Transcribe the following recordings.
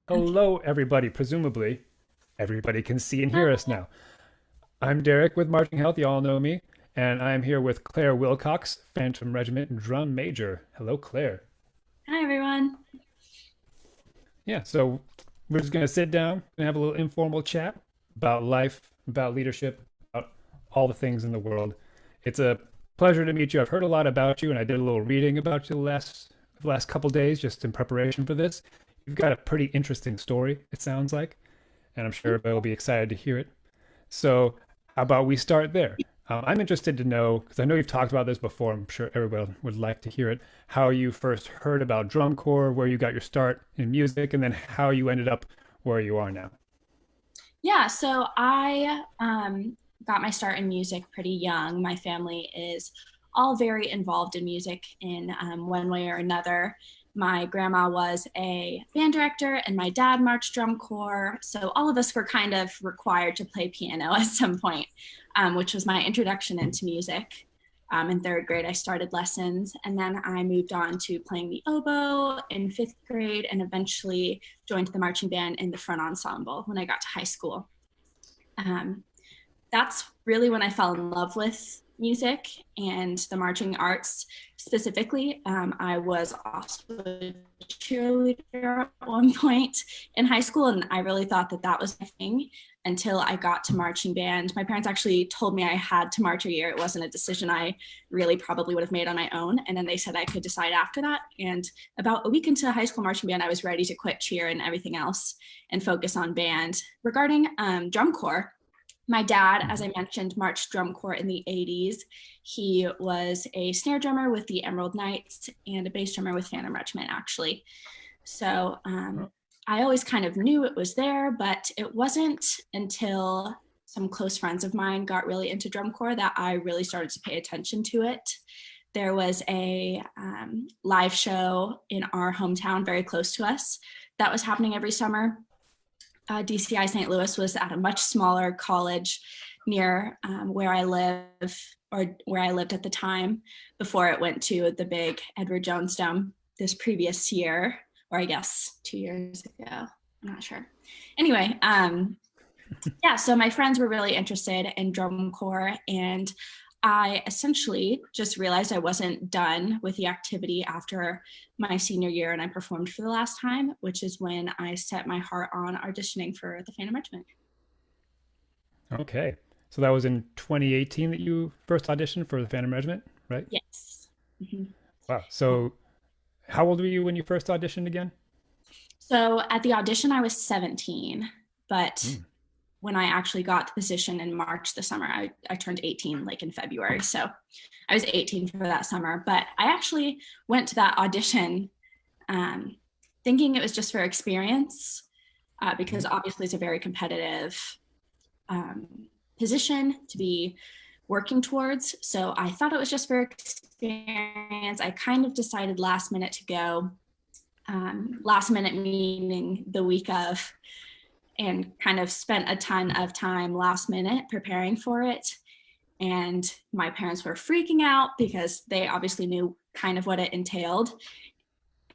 Hello, everybody. Presumably, everybody can see and hear us now. I'm Derek with Marching Health. You all know me. And I'm here with Claire Wilcox, Phantom Regiment Drum Major. Hello, Claire. Hi, everyone. Yeah, so we're just going to sit down and have a little informal chat about life, about leadership, about all the things in the world. It's a pleasure to meet you. I've heard a lot about you, and I did a little reading about you the last couple days just in preparation for this. You've got a pretty interesting story, it sounds like, and I'm sure everybody will be excited to hear it. So, how about we start there? I'm interested to know, because I know you've talked about this before, I'm sure everybody would like to hear it, how you first heard about drum corps, where you got your start in music, and then how you ended up where you are now. Yeah, so I got my start in music pretty young. My family is all very involved in music in one way or another. My grandma was a band director, and my dad marched drum corps. So all of us were kind of required to play piano at some point, which was my introduction into music. In third grade, I started lessons, and then I moved on to playing the oboe in fifth grade, and eventually joined the marching band in the front ensemble when I got to high school. Um, that's really when I fell in love with music and the marching arts specifically. I was also a cheerleader at one point in high school, and I really thought that that was my thing until I got to marching band. My parents actually told me I had to march a year. It wasn't a decision I really probably would have made on my own. And then they said I could decide after that. And about a week into high school marching band, I was ready to quit cheer and everything else and focus on band. Regarding drum corps, my dad, as I mentioned, marched drum corps in the 80s. He was a snare drummer with the Emerald Knights and a bass drummer with Phantom Regiment, actually. So I always kind of knew it was there, but it wasn't until some close friends of mine got really into drum corps that I really started to pay attention to it. There was a live show in our hometown very close to us that was happening every summer. DCI St. Louis was at a much smaller college near where I live, or where I lived at the time, before it went to the big Edward Jones Dome this previous year, or I guess 2 years ago. I'm not sure. Anyway, yeah, so my friends were really interested in drum corps, and I essentially just realized I wasn't done with the activity after my senior year and I performed for the last time, which is when I set my heart on auditioning for the Phantom Regiment. Okay. So that was in 2018 that you first auditioned for the Phantom Regiment, right? Yes. Mhm. Wow. So how old were you when you first auditioned again? So at the audition, I was 17, but Hmm. when I actually got the position in March the summer, I turned 18 like in February. So I was 18 for that summer. But I actually went to that audition um, thinking it was just for experience, because obviously it's a very competitive um, position to be working towards. So I thought it was just for experience. I kind of decided last minute to go, last minute meaning the week of, and kind of spent a ton of time last minute preparing for it. And my parents were freaking out because they obviously knew kind of what it entailed.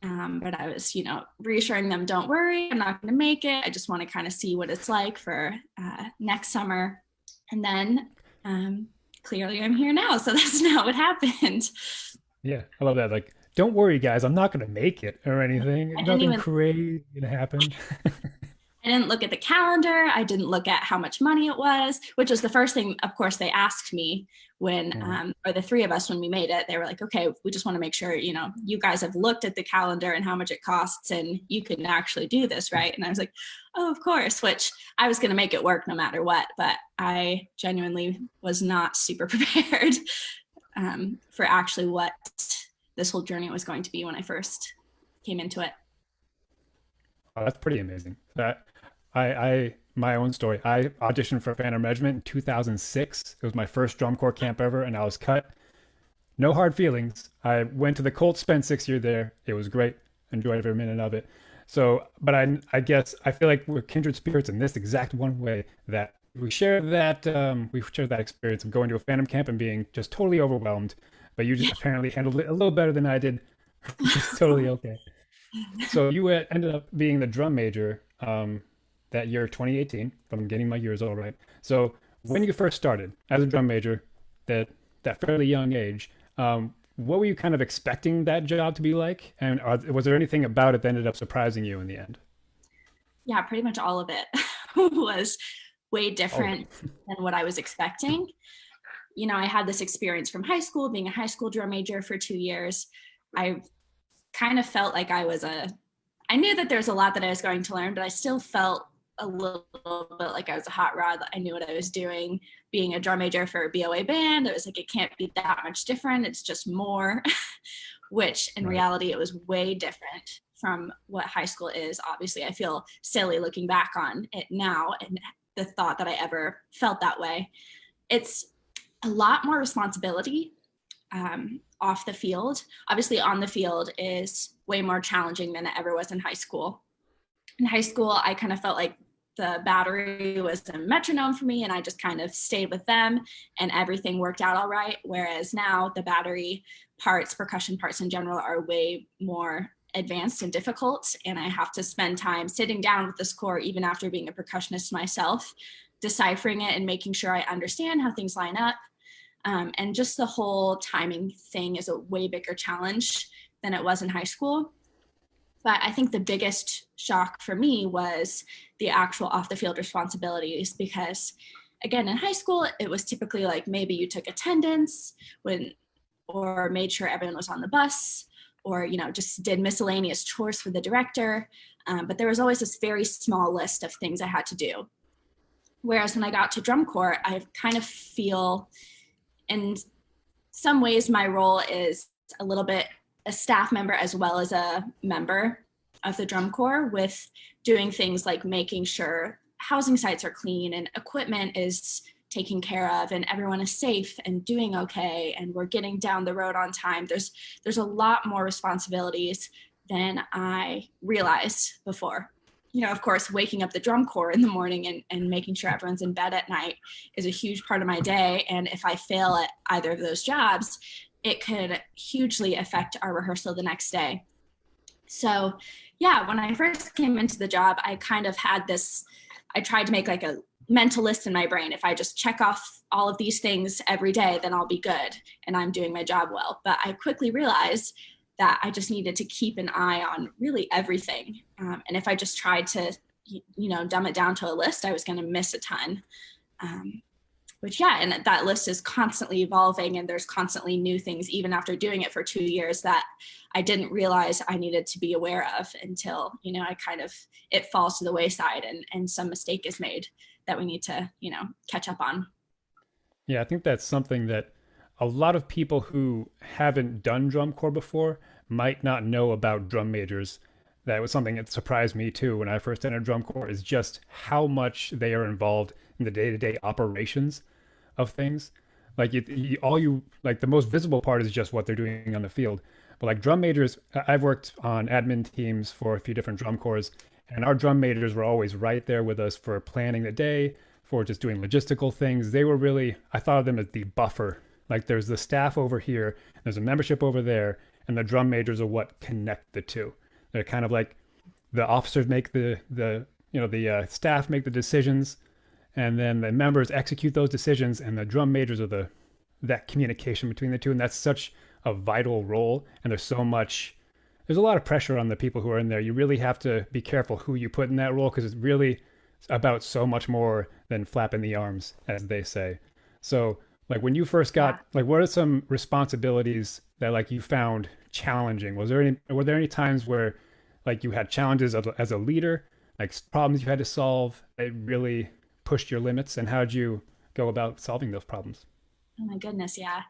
But I was, reassuring them, don't worry, I'm not going to make it. I just want to kind of see what it's like for next summer. And then clearly I'm here now. So that's not what happened. Yeah, I love that. Like, don't worry, guys, I'm not going to make it or anything. I didn't Nothing even crazy gonna happen. I didn't look at the calendar. I didn't look at how much money it was, which was the first thing, of course, they asked me when, Mhm. or the three of us, when we made it. They were like, okay, we just want to make sure, you guys have looked at the calendar and how much it costs and you can actually do this, right? And I was like, oh, of course, which I was going to make it work no matter what. But I genuinely was not super prepared for actually what this whole journey was going to be when I first came into it. Oh, that's pretty amazing. My own story. I auditioned for Phantom Regiment in 2006. It was my first drum corps camp ever, and I was cut. No hard feelings. I went to the Colt, spent 6 years there. It was great. Enjoyed every minute of it. So, but I guess I feel like we're kindred spirits in this exact one way that we share that experience of going to a Phantom camp and being just totally overwhelmed. But you just apparently handled it a little better than I did, which is totally okay. So you ended up being the drum major that year, 2018, if I'm getting my years all right. So when you first started as a drum major, that fairly young age, what were you kind of expecting that job to be like? And was there anything about it that ended up surprising you in the end? Yeah, pretty much all of it was way All of different it. than what I was expecting. I had this experience from high school, being a high school drum major for 2 years. I kind of felt like I knew that there's a lot that I was going to learn, but I still felt a little bit like I was a hot rod. I knew what I was doing. Being a drum major for a BOA band, it was like, it can't be that much different. It's just more, which in Right. reality, it was way different from what high school is. Obviously, I feel silly looking back on it now and the thought that I ever felt that way. It's a lot more responsibility off the field. Obviously, on the field is way more challenging than it ever was in high school. In high school, I kind of felt like the battery was a metronome for me, and I just kind of stayed with them, and everything worked out all right. Whereas now, the battery parts, percussion parts in general, are way more advanced and difficult, and I have to spend time sitting down with the score, even after being a percussionist myself, deciphering it and making sure I understand how things line up. And just the whole timing thing is a way bigger challenge than it was in high school. But I think the biggest shock for me was the actual off the field responsibilities because, again, in high school, it was typically like maybe you took attendance when, or made sure everyone was on the bus, or just did miscellaneous chores for the director. But there was always this very small list of things I had to do. Whereas when I got to drum corps, I kind of feel in some ways my role is a little bit a staff member as well as a member of the drum corps, with doing things like making sure housing sites are clean and equipment is taken care of and everyone is safe and doing okay and we're getting down the road on time. There's a lot more responsibilities than I realized before. Of course, waking up the drum corps in the morning and making sure everyone's in bed at night is a huge part of my day. And if I fail at either of those jobs, it could hugely affect our rehearsal the next day. So, yeah, when I first came into the job, I kind of had this, I tried to make like a mental list in my brain. If I just check off all of these things every day, then I'll be good and I'm doing my job well. But I quickly realized that I just needed to keep an eye on really everything. And if I just tried to, dumb it down to a list, I was going to miss a ton. Um, which, yeah, and that list is constantly evolving and there's constantly new things, even after doing it for 2 years, that I didn't realize I needed to be aware of until, I kind of, it falls to the wayside and some mistake is made that we need to, catch up on. Yeah, I think that's something that a lot of people who haven't done drum corps before might not know about drum majors. That was something that surprised me too when I first entered drum corps, is just how much they are involved in the day-to-day operations of things. Like like the most visible part is just what they're doing on the field. But like drum majors, I've worked on admin teams for a few different drum corps, and our drum majors were always right there with us for planning the day, for just doing logistical things. They were really, I thought of them as the buffer. Like there's the staff over here, there's a membership over there, and the drum majors are what connect the two. They're kind of like the officers make the staff make the decisions, and then the members execute those decisions, and the drum majors are the that communication between the two, and that's such a vital role. And there's a lot of pressure on the people who are in there. You really have to be careful who you put in that role because it's really about so much more than flapping the arms, as they say. So, like when you first Yeah. got, like, what are some responsibilities that like you found challenging? Were there any times where like you had challenges as a leader, like problems you had to solve that really pushed your limits, and how did you go about solving those problems? Oh my goodness, yeah.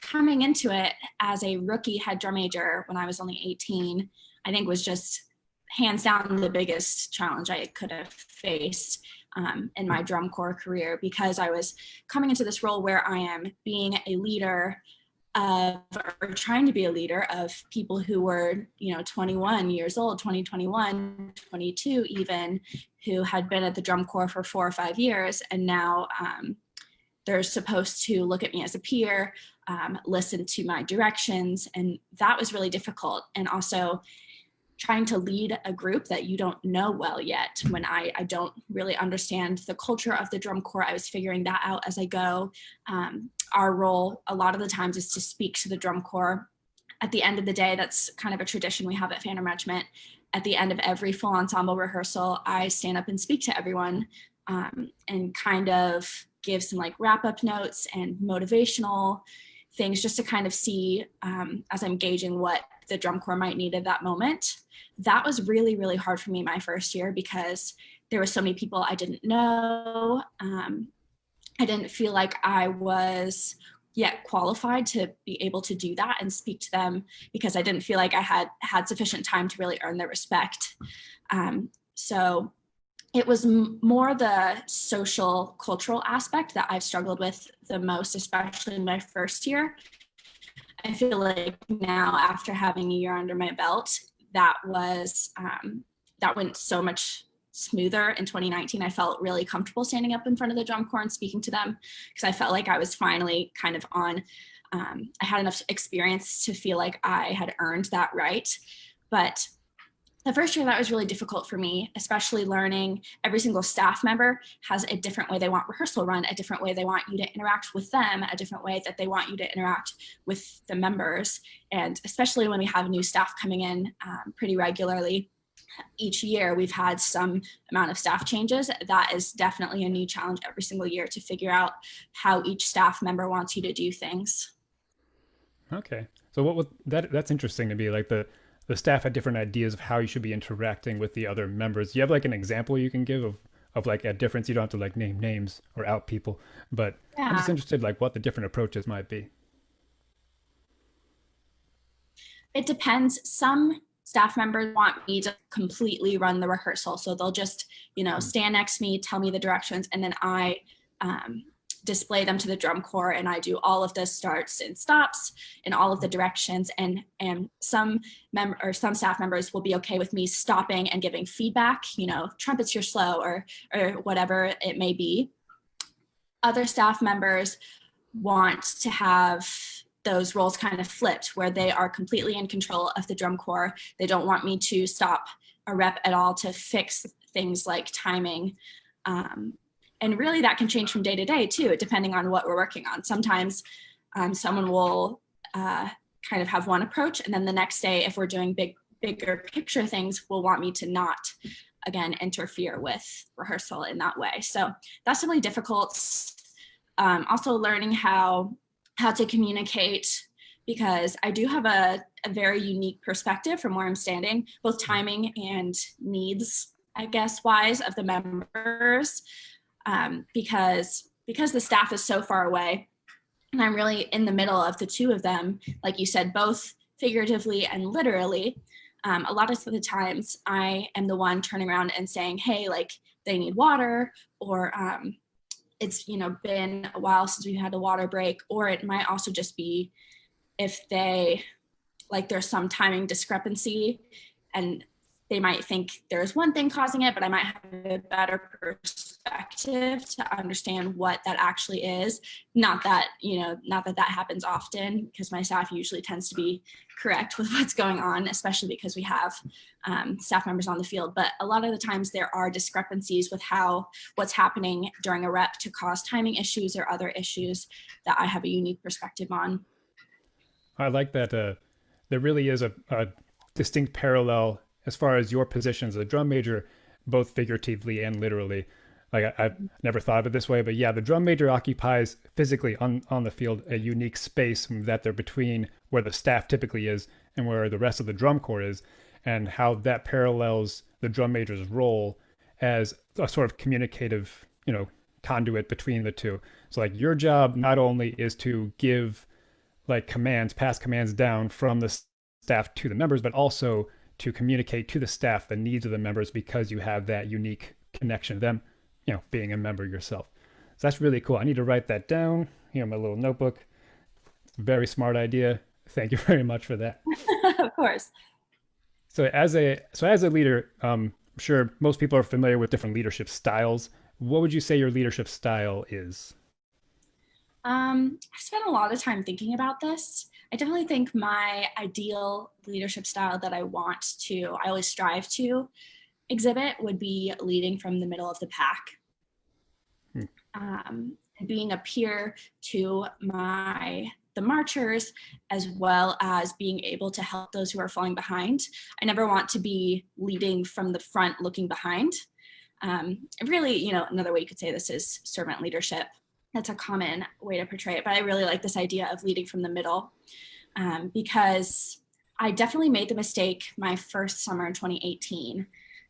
Coming into it as a rookie head drum major when I was only 18, I think was just hands down the biggest challenge I could have faced in my drum corps career, because I was coming into this role where I am being a leader of, or trying to be a leader of people who were, 21 years old, 20, 21, 22 even, who had been at the drum corps for 4 or 5 years. And now they're supposed to look at me as a peer, listen to my directions. And that was really difficult. And also trying to lead a group that you don't know well yet. When I don't really understand the culture of the drum corps, I was figuring that out as I go. Our role a lot of the times is to speak to the drum corps. At the end of the day, that's kind of a tradition we have at Phantom Regiment. At the end of every full ensemble rehearsal, I stand up and speak to everyone, and kind of give some like wrap up notes and motivational things, just to kind of see, as I'm gauging what the drum corps might need at that moment. That was really, really hard for me my first year, because there were so many people I didn't know. I didn't feel like I was yet qualified to be able to do that and speak to them, because I didn't feel like I had sufficient time to really earn their respect. So it was more the social cultural aspect that I've struggled with the most, especially in my first year. I feel like now, after having a year under my belt, that went so much smoother. In 2019, I felt really comfortable standing up in front of the drum corps and speaking to them, because I felt like I was finally kind of on, I had enough experience to feel like I had earned that right. But the first year, that was really difficult for me, especially learning every single staff member has a different way they want rehearsal run, a different way they want you to interact with them, a different way that they want you to interact with the members. And especially when we have new staff coming in pretty regularly each year, we've had some amount of staff changes. That is definitely a new challenge every single year, to figure out how each staff member wants you to do things. Okay. So what was that? That's interesting to me. Like the staff had different ideas of how you should be interacting with the other members. Do you have like an example you can give of like a difference? You don't have to like name names or out people, but I'm just Yeah. interested like what the different approaches might be. It depends. Some staff members want me to completely run the rehearsal. So they'll just, stand next to me, tell me the directions, and then I display them to the drum corps, and I do all of the starts and stops and all of the directions. And some staff members will be okay with me stopping and giving feedback, trumpets, you're slow, or whatever it may be. Other staff members want to have those roles kind of flipped, where they are completely in control of the drum corps. They don't want me to stop a rep at all to fix things like timing. And really that can change from day to day too, depending on what we're working on. Sometimes someone will kind of have one approach, and then the next day, if we're doing bigger picture things, will want me to not, again, interfere with rehearsal in that way. So that's really difficult. Also learning how to communicate, because I do have a very unique perspective from where I'm standing, both timing and needs, I guess, wise of the members, because the staff is so far away, and I'm really in the middle of the two of them, like you said, both figuratively and literally. A lot of the times I am the one turning around and saying, hey, like they need water, or it's been a while since we've had a water break. Or it might also just be if they there's some timing discrepancy, and they might think there's one thing causing it, but I might have a better perspective to understand what that actually is. Not that that happens often, because my staff usually tends to be correct with what's going on, especially because we have staff members on the field. But a lot of the times there are discrepancies with what's happening during a rep to cause timing issues or other issues that I have a unique perspective on. I like that there really is a distinct parallel as far as your position as a drum major, both figuratively and literally. Like I've never thought of it this way, but yeah, the drum major occupies physically on the field a unique space that they're between where the staff typically is and where the rest of the drum corps is, and how that parallels the drum major's role as a sort of communicative, conduit between the two. So like your job not only is to give like pass commands down from the staff to the members, but also to communicate to the staff the needs of the members, because you have that unique connection to them, being a member yourself. So that's really cool. I need to write that down here in my little notebook. Very smart idea. Thank you very much for that. Of course. So as a leader, I'm sure most people are familiar with different leadership styles. What would you say your leadership style is? I spent a lot of time thinking about this. I definitely think my ideal leadership style that I always strive to exhibit would be leading from the middle of the pack. Hmm. Being a peer to the marchers, as well as being able to help those who are falling behind. I never want to be leading from the front looking behind. Really, another way you could say this is servant leadership. That's a common way to portray it, but I really like this idea of leading from the middle, because I definitely made the mistake my first summer in 2018.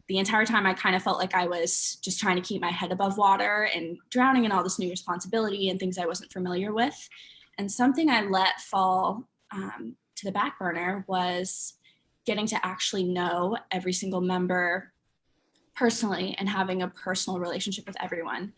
The entire time I kind of felt like I was just trying to keep my head above water and drowning in all this new responsibility and things I wasn't familiar with. And something I let fall to the back burner was getting to actually know every single member personally and having a personal relationship with everyone.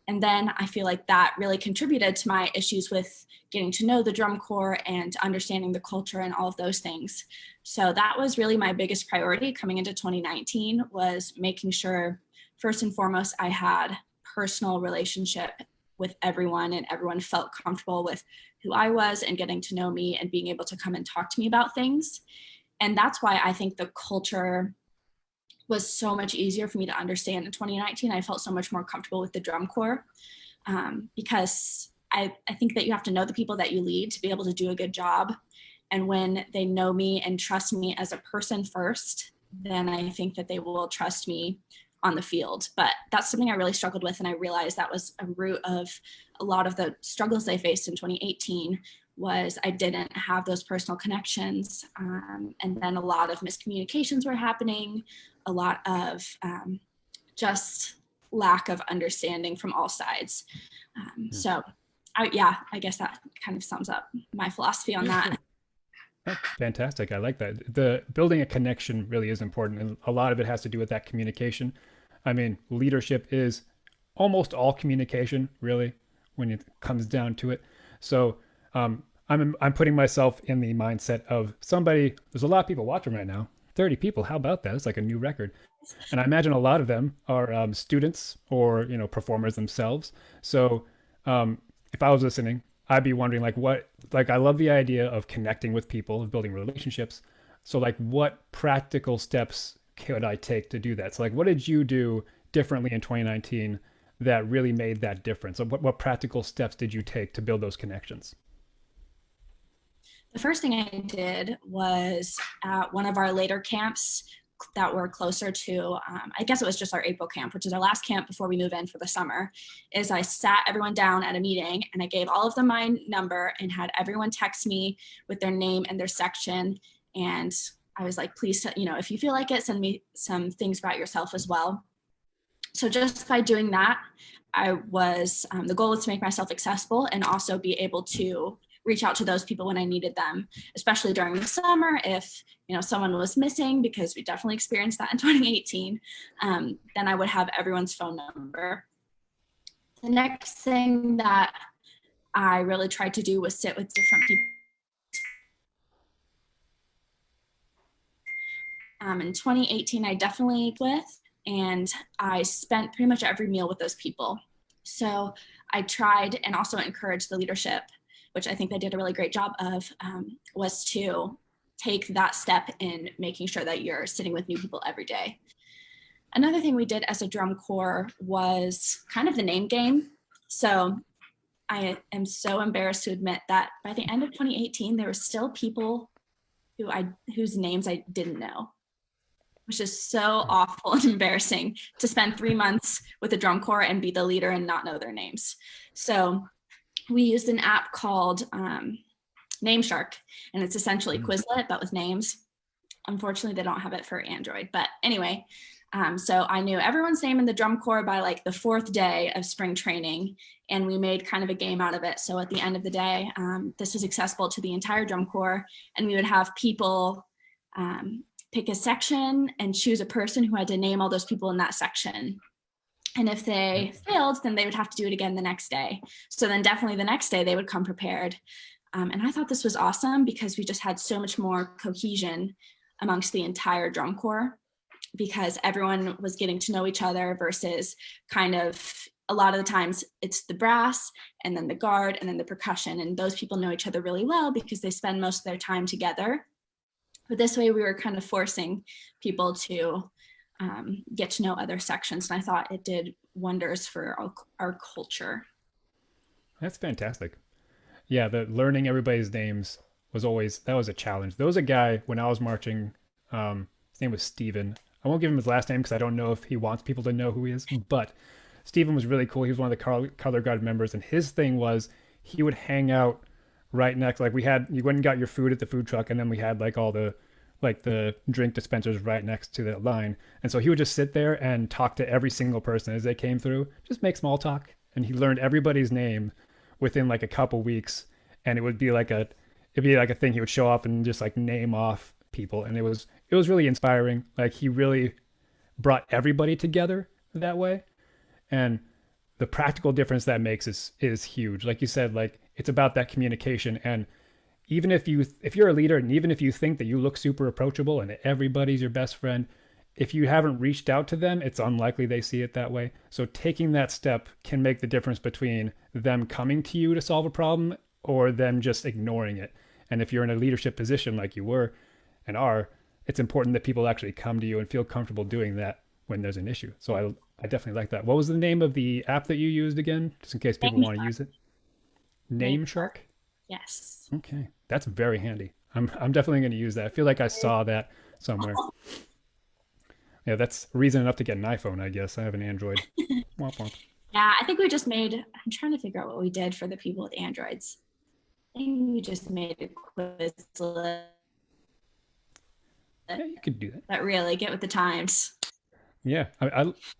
And then I feel like that really contributed to my issues with getting to know the drum corps and understanding the culture and all of those things. So that was really my biggest priority coming into 2019, was making sure, first and foremost, I had personal relationship with everyone and everyone felt comfortable with who I was and getting to know me and being able to come and talk to me about things. And that's why I think the culture was so much easier for me to understand in 2019. I felt so much more comfortable with the drum corps, because I think that you have to know the people that you lead to be able to do a good job. And when they know me and trust me as a person first, then I think that they will trust me on the field. But that's something I really struggled with. And I realized that was a root of a lot of the struggles I faced in 2018, was I didn't have those personal connections. And then a lot of miscommunications were happening, a lot of just lack of understanding from all sides. So I guess that kind of sums up my philosophy on that. Oh, fantastic. I like that. The building a connection really is important. And a lot of it has to do with that communication. I mean, leadership is almost all communication, really, when it comes down to it. So I'm putting myself in the mindset of somebody. There's a lot of people watching right now. 30 people. How about that? It's like a new record. And I imagine a lot of them are students or performers themselves. So if I was listening, I'd be wondering I love the idea of connecting with people, of building relationships. So what practical steps could I take to do that? So what did you do differently in 2019 that really made that difference? So what practical steps did you take to build those connections? The first thing I did was at one of our later camps that were closer to, I guess it was just our April camp, which is our last camp before we move in for the summer, is I sat everyone down at a meeting and I gave all of them my number and had everyone text me with their name and their section. And I was like, please, if you feel like it, send me some things about yourself as well. So just by doing that, the goal was to make myself accessible and also be able to reach out to those people when I needed them, especially during the summer. If someone was missing, because we definitely experienced that in 2018, then I would have everyone's phone number. The next thing that I really tried to do was sit with different people. In 2018, I definitely and I spent pretty much every meal with those people. So I tried and also encouraged the leadership, which I think they did a really great job of, was to take that step in making sure that you're sitting with new people every day. Another thing we did as a drum corps was kind of the name game. So I am so embarrassed to admit that by the end of 2018, there were still people whose names I didn't know, which is so awful and embarrassing to spend 3 months with a drum corps and be the leader and not know their names. So we used an app called Name Shark, and it's essentially Quizlet, but with names. Unfortunately, they don't have it for Android. But anyway, so I knew everyone's name in the drum corps by the 4th day of spring training, and we made kind of a game out of it. So at the end of the day, this was accessible to the entire drum corps, and we would have people pick a section and choose a person who had to name all those people in that section. And if they failed, then they would have to do it again the next day. So then definitely the next day they would come prepared. And I thought this was awesome because we just had so much more cohesion amongst the entire drum corps, because everyone was getting to know each other versus kind of a lot of the times it's the brass and then the guard and then the percussion, and those people know each other really well because they spend most of their time together. But this way we were kind of forcing people to get to know other sections, and I thought it did wonders for our culture. That's fantastic. Yeah, the learning everybody's names was always that was a challenge. There was a guy when I was marching. His name was Steven. I won't give him his last name because I don't know if he wants people to know who he is. But Steven was really cool. He was one of the color guard members, and his thing was he would hang out right next. Like we had, you went and got your food at the food truck, and then we had like all the drink dispensers right next to the line. And so he would just sit there and talk to every single person as they came through, just make small talk. And he learned everybody's name within like a couple weeks, and it'd be like a thing he would show up and just like name off people, and it was really inspiring. Like he really brought everybody together that way, and the practical difference that makes is huge. Like you said, like it's about that communication. And even if you're a leader, and even if you think that you look super approachable and everybody's your best friend, if you haven't reached out to them, it's unlikely they see it that way. So taking that step can make the difference between them coming to you to solve a problem or them just ignoring it. And if you're in a leadership position like you were and are, it's important that people actually come to you and feel comfortable doing that when there's an issue. So I definitely like that. What was the name of the app that you used again, just in case people want to use it? Name Shark? Yes. Okay, that's very handy. I'm definitely going to use that. I feel like I saw that somewhere. Yeah, that's reason enough to get an iPhone, I guess. I have an Android. Womp womp. Yeah, I think we just made, I'm trying to figure out what we did for the people with Androids. I think we just made a Quizlet Yeah, you could do that. that really get with the times. Yeah,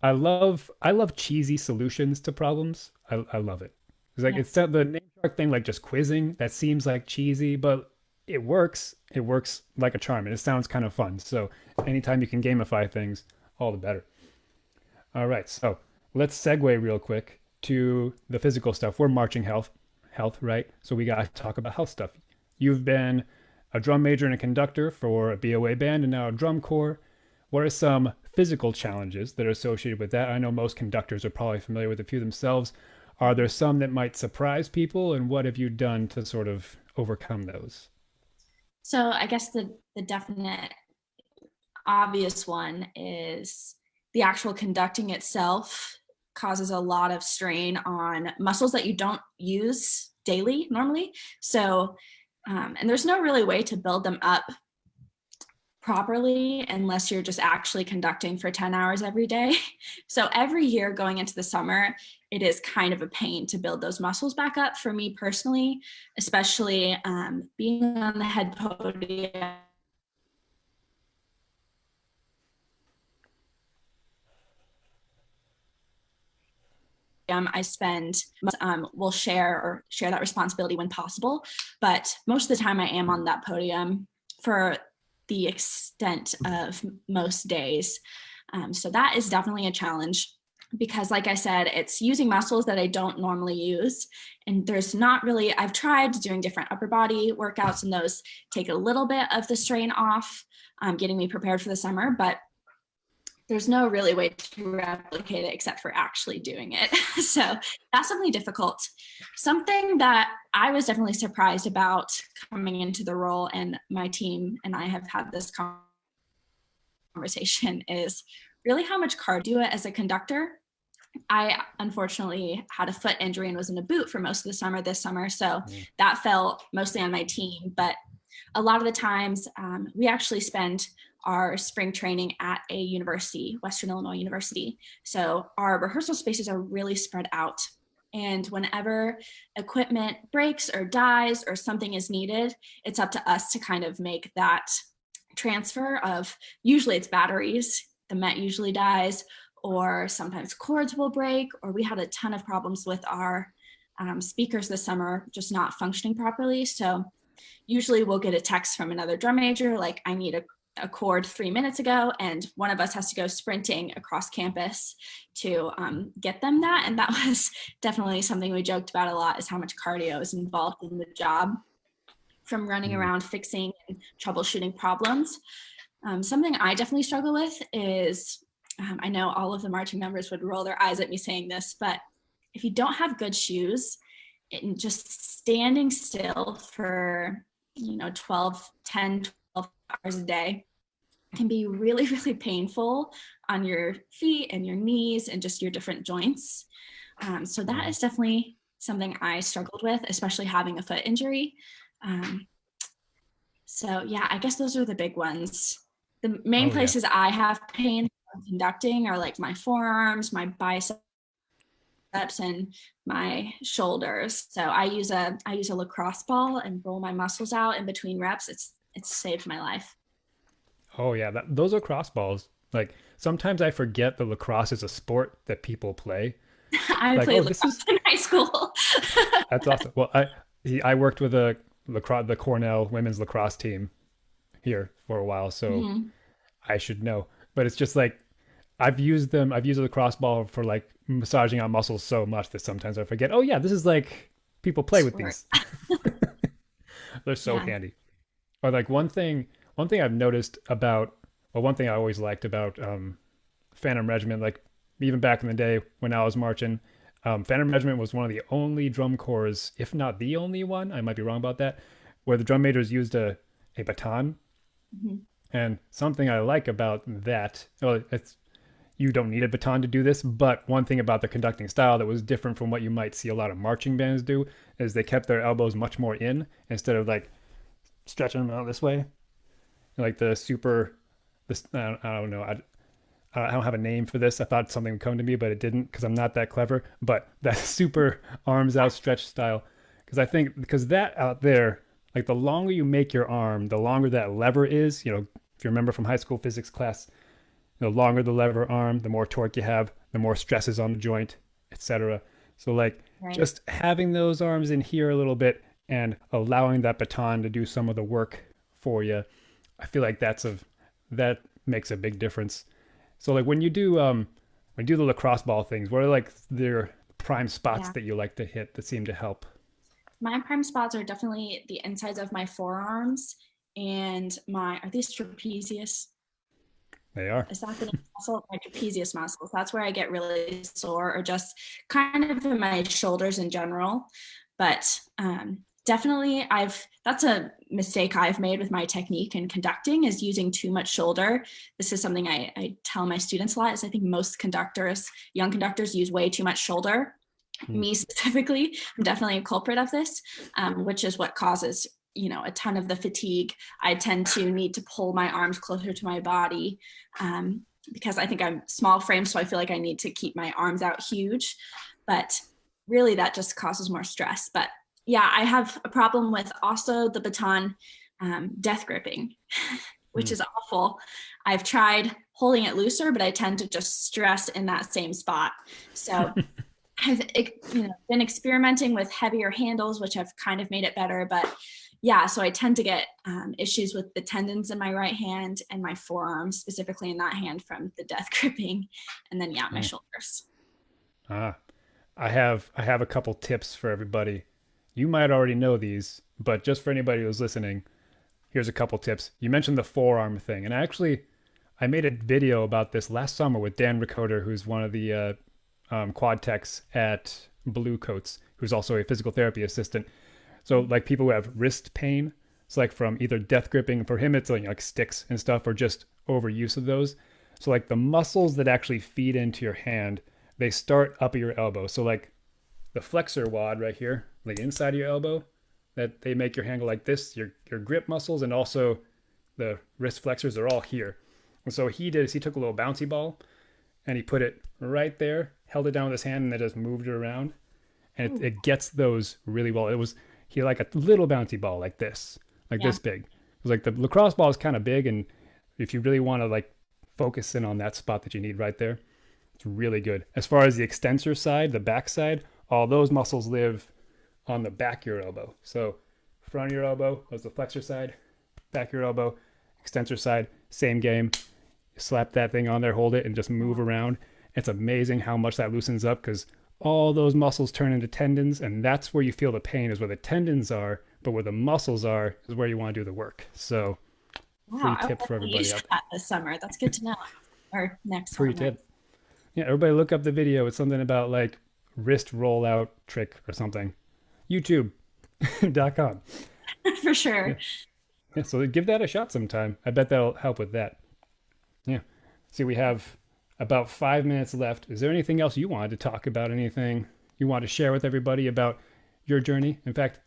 I love cheesy solutions to problems. I love it. It's like it's Yes. not the name shark thing, like just quizzing. That seems like cheesy, but it works. It works like a charm, and it sounds kind of fun. So anytime you can gamify things, all the better. All right, so let's segue real quick to the physical stuff. We're marching health, right? So we got to talk about health stuff. You've been a drum major and a conductor for a BOA band and now a drum corps. What are some physical challenges that are associated with that? I know most conductors are probably familiar with a few themselves. Are there some that might surprise people, and what have you done to sort of overcome those? So I guess the definite obvious one is the actual conducting itself causes a lot of strain on muscles that you don't use daily normally. So, and there's no really way to build them up properly unless you're just actually conducting for 10 hours every day. So every year going into the summer, it is kind of a pain to build those muscles back up for me personally, especially being on the head podium. I spend will share that responsibility when possible, but most of the time I am on that podium for the extent of most days. So that is definitely a challenge because, like I said, it's using muscles that I don't normally use. And there's not really, I've tried doing different upper body workouts, and those take a little bit of the strain off, getting me prepared for the summer, but there's no really way to replicate it except for actually doing it. So that's something difficult. Something that I was definitely surprised about coming into the role, and my team and I have had this conversation, is really how much cardio as a conductor. I unfortunately had a foot injury and was in a boot for most of the summer this summer. So that fell mostly on my team. But a lot of the times we actually spend our spring training at a university, Western Illinois University. So our rehearsal spaces are really spread out. And whenever equipment breaks or dies or something is needed, it's up to us to kind of make that transfer of, usually it's batteries, the Met usually dies, or sometimes cords will break, or we had a ton of problems with our speakers this summer just not functioning properly. So usually we'll get a text from another drum major, like, I need a cord 3 minutes ago, and one of us has to go sprinting across campus to get them that. And that was definitely something we joked about a lot, is how much cardio is involved in the job, from running around fixing and troubleshooting problems. Something I definitely struggle with is, I know all of the marching members would roll their eyes at me saying this, but if you don't have good shoes, just standing still for 12 hours a day can be really, really painful on your feet and your knees and just your different joints. So that is definitely something I struggled with, especially having a foot injury. um, so yeah, I guess those are the big ones. The main Oh yeah. places I have pain from conducting are like my forearms, my biceps, and my shoulders. So I use a lacrosse ball and roll my muscles out in between reps. It's saved my life. Oh yeah. Those are crossballs. Like sometimes I forget that lacrosse is a sport that people play. I Like, played oh, this lacrosse is in high school. that's awesome. Well, I worked with the Cornell women's lacrosse team here for a while, so Mhm. I should know. But it's just like I've used them. I've used a lacrosse ball for like massaging out muscles so much that sometimes I forget. Oh yeah, this is like people play with Sport. these. They're so Yeah. handy. Or like one thing I've noticed about, well, one thing I always liked about Phantom Regiment, like even back in the day when I was marching, Phantom Regiment was one of the only drum corps, if not the only one, I might be wrong about that, where the drum majors used a baton. Mhm. And something I like about that, well, it's you don't need a baton to do this, but one thing about the conducting style that was different from what you might see a lot of marching bands do is they kept their elbows much more in instead of like stretching them out this way, like the super. This I don't know. I don't have a name for this. I thought something would come to me, but it didn't because I'm not that clever. But that super arms outstretched style, because I think because that out there, like the longer you make your arm, the longer that lever is. If you remember from high school physics class, the longer the lever arm, the more torque you have, the more stress is on the joint, etc. So like Right. just having those arms in here a little bit and allowing that baton to do some of the work for you, I feel like that makes a big difference. So like when you do the lacrosse ball things, what are like their prime spots Yeah. that you like to hit that seem to help? My prime spots are definitely the insides of my forearms and my, are these trapezius? They are. Is that the muscle? My trapezius muscles. That's where I get really sore, or just kind of in my shoulders in general. But definitely, that's a mistake I've made with my technique in conducting, is using too much shoulder. This is something I tell my students a lot. Is I think most conductors, young conductors, use way too much shoulder. Hmm. Me specifically, I'm definitely a culprit of this, which is what causes a ton of the fatigue. I tend to need to pull my arms closer to my body, um, because I think I'm small frame, so I feel like I need to keep my arms out huge. But really, that just causes more stress. But yeah, I have a problem with also the baton death gripping, which Hmm. is awful. I've tried holding it looser, but I tend to just stress in that same spot. So I've been experimenting with heavier handles, which have kind of made it better. But yeah, so I tend to get issues with the tendons in my right hand and my forearm, specifically in that hand from the death gripping, and then yeah, my Hmm. shoulders. Ah, I have a couple tips for everybody. You might already know these, but just for anybody who's listening, here's a couple tips. You mentioned the forearm thing, and I made a video about this last summer with Dan Ricoder, who's one of the quad techs at Blue Coats, who's also a physical therapy assistant. So like people who have wrist pain, it's like from either death gripping. For him, it's like sticks and stuff, or just overuse of those. So like the muscles that actually feed into your hand, they start up at your elbow. So like the flexor wad right here, like inside of your elbow, that they make your hand go like this. Your grip muscles and also the wrist flexors are all here. And so he did is he took a little bouncy ball and he put it right there, held it down with his hand, and then just moved it around. And Ooh, it gets those really well. It was he had like a little bouncy ball like yeah. this big. It was like the lacrosse ball is kind of big, and if you really want to like focus in on that spot that you need right there, it's really good. As far as the extensor side, the back side, all those muscles live on the back of your elbow. So front of your elbow was the flexor side, back of your elbow, extensor side, same game. Slap that thing on there, hold it, and just move around. It's amazing how much that loosens up because all those muscles turn into tendons, and that's where you feel the pain is where the tendons are, but where the muscles are is where you want to do the work. So, Wow, free I will tip for definitely everybody use out there. that this summer. That's good to know. Or next Free summer. tip. Yeah, everybody look up the video. It's something about like wrist rollout trick or something. YouTube.com. For Yeah. sure. Yeah. So give that a shot sometime. I bet that'll help with that. Yeah. See, we have about 5 minutes left. Is there anything else you wanted to talk about? Anything you want to share with everybody about your journey? In fact,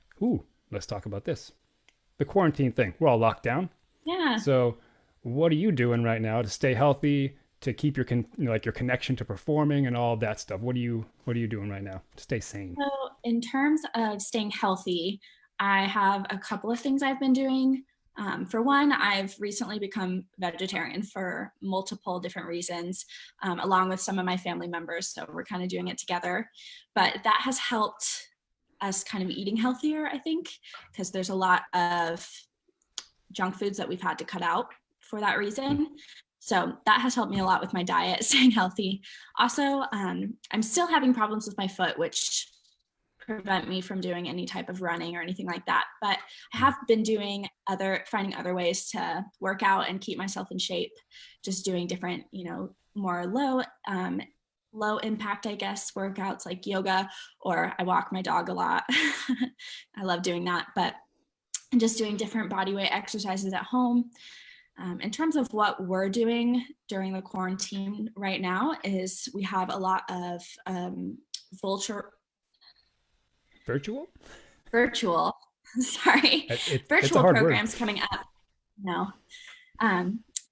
let's talk about this. The quarantine thing. We're all locked down. Yeah. So, what are you doing right now to stay healthy, to keep like your connection to performing and all of that stuff? What are you doing right now to stay sane? So, in terms of staying healthy, I have a couple of things I've been doing. For one, I've recently become vegetarian for multiple different reasons, along with some of my family members. So, we're kind of doing it together. But that has helped us kind of eating healthier, I think, because there's a lot of junk foods that we've had to cut out for that reason. So that has helped me a lot with my diet, staying healthy. Also, I'm still having problems with my foot, which prevent me from doing any type of running or anything like that. But I have been finding other ways to work out and keep myself in shape, just doing different, more low impact, I guess, workouts like yoga, or I walk my dog a lot. I love doing that, but just doing different body weight exercises at home. In terms of what we're doing during the quarantine right now is we have a lot of vulture Virtual? virtual sorry It's a virtual hard word. programs coming up. No,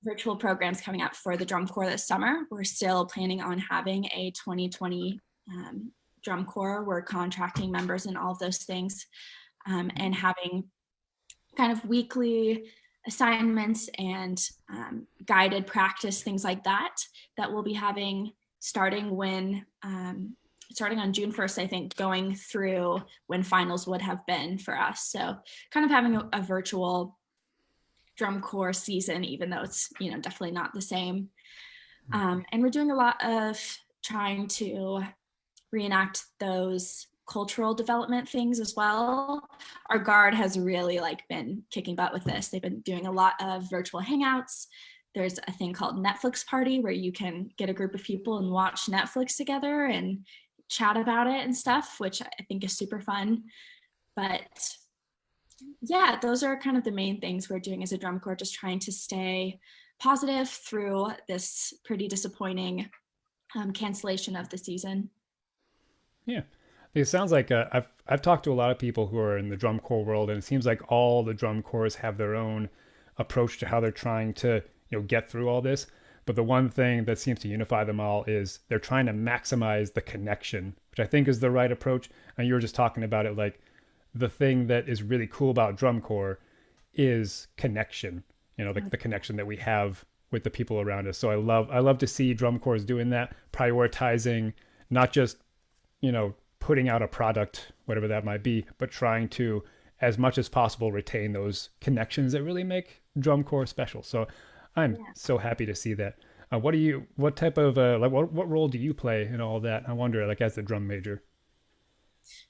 virtual programs coming up for the drum corps this summer. We're still planning on having a 2020 drum corps. We're contracting members and all of those things, and having kind of weekly assignments and guided practice, things like that we'll be having starting on June 1st, I think, going through when finals would have been for us. So kind of having a virtual drum corps season, even though it's, definitely not the same. And we're doing a lot of trying to reenact those cultural development things as well. Our guard has really been kicking butt with this. They've been doing a lot of virtual hangouts. There's a thing called Netflix Party where you can get a group of people and watch Netflix together and chat about it and stuff, which I think is super fun. But yeah, those are kind of the main things we're doing as a drum corps, just trying to stay positive through this pretty disappointing cancellation of the season. Yeah. It sounds like I've talked to a lot of people who are in the drum corps world, and it seems like all the drum corps have their own approach to how they're trying to get through all this. But the one thing that seems to unify them all is they're trying to maximize the connection, which I think is the right approach. And you were just talking about it, like the thing that is really cool about drum corps is connection. The connection that we have with the people around us. So I love to see drum corps doing that, prioritizing not just putting out a product, whatever that might be, but trying to, as much as possible, retain those connections that really make drum corps special. So I'm so happy to see that. What type of, what role do you play in all that? I wonder, as the drum major.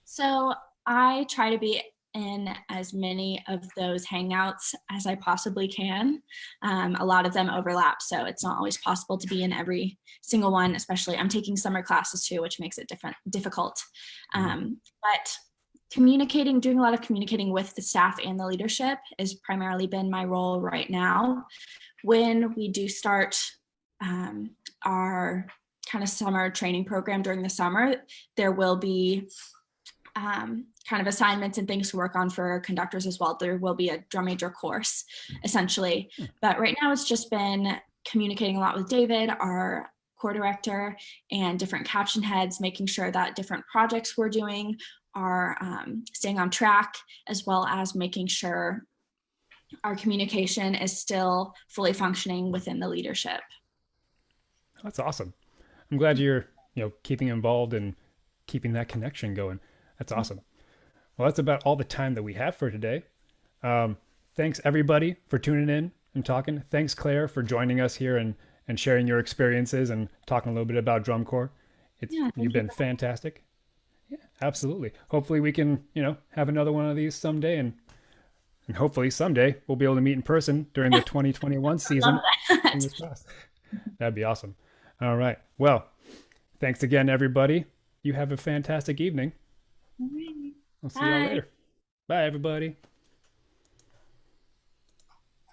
So I try to be in as many of those hangouts as I possibly can. A lot of them overlap, so it's not always possible to be in every single one, especially I'm taking summer classes too, which makes it difficult. But doing a lot of communicating with the staff and the leadership has primarily been my role right now. When we do start our kind of summer training program during the summer, there will be kind of assignments and things to work on for conductors as well. There will be a drum major course, essentially. But right now it's just been communicating a lot with David, our corps director, and different caption heads, making sure that different projects we're doing are staying on track, as well as making sure our communication is still fully functioning within the leadership. That's awesome. I'm glad you're keeping involved and keeping that connection going. That's awesome. Well, that's about all the time that we have for today. Thanks everybody for tuning in and talking. Thanks Claire for joining us here and sharing your experiences and talking a little bit about drum corps. You've been fantastic. Yeah, absolutely. Hopefully we can, have another one of these someday, and hopefully someday we'll be able to meet in person during the 2021 season. Fingers crossed. That'd be awesome. All right. Well, thanks again, everybody. you have a fantastic evening. All right. I'll see y'all Bye. later. Bye, everybody.